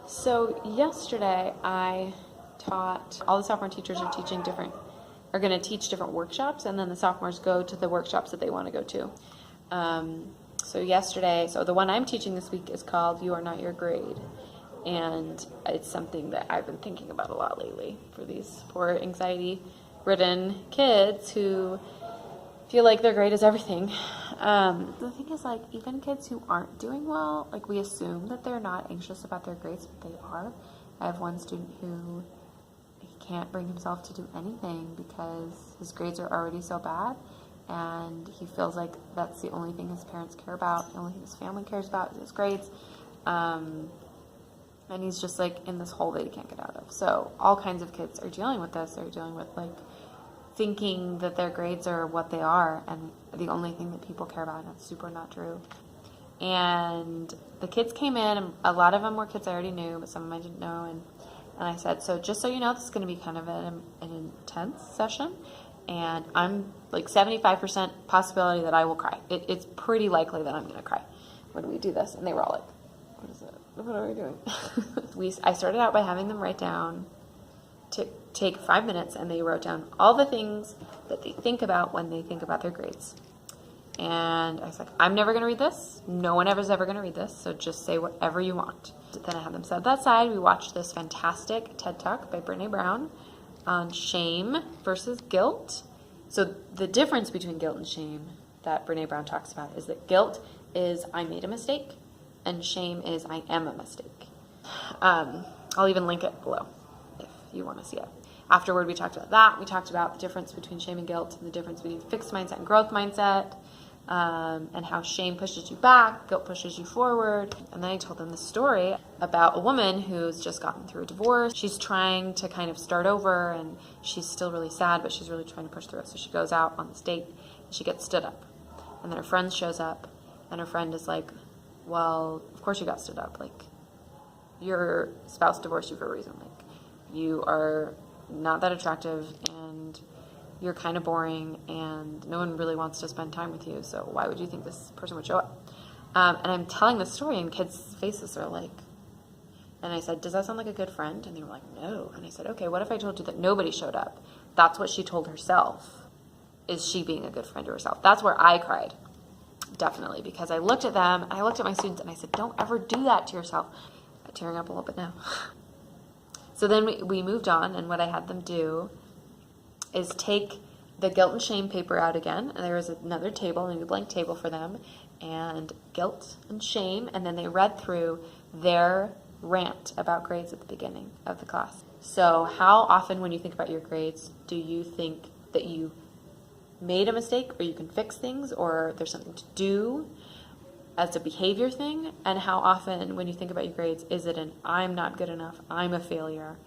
So yesterday I taught, all the sophomore teachers are going to teach different workshops, and then the sophomores go to the workshops that they want to go to. So the one I'm teaching this week is called You Are Not Your Grade. And it's something that I've been thinking about a lot lately for these poor anxiety-ridden kids who feel like their grade is everything. The thing is, like, even kids who aren't doing well, like, we assume that they're not anxious about their grades, but they are. I have one student who he can't bring himself to do anything because his grades are already so bad, and he feels like that's the only thing his parents care about, the only thing his family cares about is his grades. And he's just, like, in this hole that he can't get out of. So all kinds of kids are dealing with this. They're dealing with, like, thinking that their grades are what they are and the only thing that people care about, and it's super not true. And the kids came in, and a lot of them were kids I already knew, but some of them I didn't know. And I said, so just so you know, this is going to be kind of an intense session, and I'm like 75% possibility that I will cry. It's pretty likely that I'm going to cry when we do this. And they were all like, what is it? What are we doing? I started out by having them write down, to take 5 minutes, and they wrote down all the things that they think about when they think about their grades. And I was like, I'm never going to read this. No one ever is ever going to read this, so just say whatever you want. Then I had them set that side. We watched this fantastic TED Talk by Brené Brown on shame versus guilt. So the difference between guilt and shame that Brené Brown talks about is that guilt is I made a mistake, and shame is I am a mistake. I'll even link it below if you want to see it. Afterward, we talked about that. We talked about the difference between shame and guilt, and the difference between fixed mindset and growth mindset, and how shame pushes you back, guilt pushes you forward. And then I told them the story about a woman who's just gotten through a divorce. She's trying to kind of start over, and she's still really sad, but she's really trying to push through it. So she goes out on this date, and she gets stood up. And then her friend shows up, and her friend is like, well, of course you got stood up. Like, your spouse divorced you for a reason. Like, you are not that attractive, and you're kind of boring, and no one really wants to spend time with you, so why would you think this person would show up? And I'm telling this story, and kids' faces are like, and I said, does that sound like a good friend? And they were like, no. And I said, okay, what if I told you that nobody showed up? That's what she told herself. Is she being a good friend to herself? That's where I cried, definitely, because I looked at them, and I looked at my students, and I said, don't ever do that to yourself. I'm tearing up a little bit now. So then we moved on, and what I had them do is take the guilt and shame paper out again, and there was another table, a new blank table for them, and guilt and shame, and then they read through their rant about grades at the beginning of the class. So how often when you think about your grades do you think that you made a mistake, or you can fix things, or there's something to do as a behavior thing? And how often when you think about your grades is it an I'm not good enough, I'm a failure,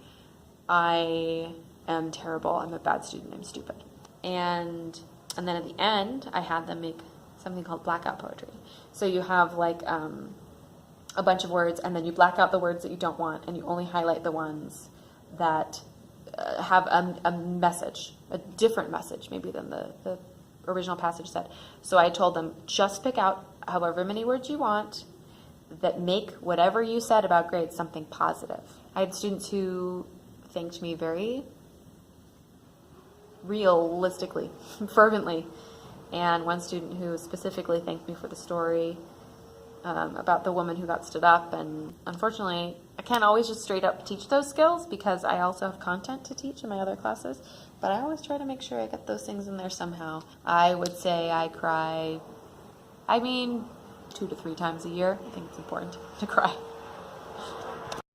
I am terrible, I'm a bad student, I'm stupid? And then at the end I had them make something called blackout poetry. So you have like a bunch of words, and then you black out the words that you don't want, and you only highlight the ones that have a message, a different message maybe than the original passage said. So I told them, just pick out however many words you want that make whatever you said about grades something positive. I had students who thanked me very realistically, fervently, and one student who specifically thanked me for the story about the woman who got stood up. And unfortunately, I can't always just straight up teach those skills because I also have content to teach in my other classes, but I always try to make sure I get those things in there somehow. I would say I cry, 2 to 3 times a year. I think it's important to cry.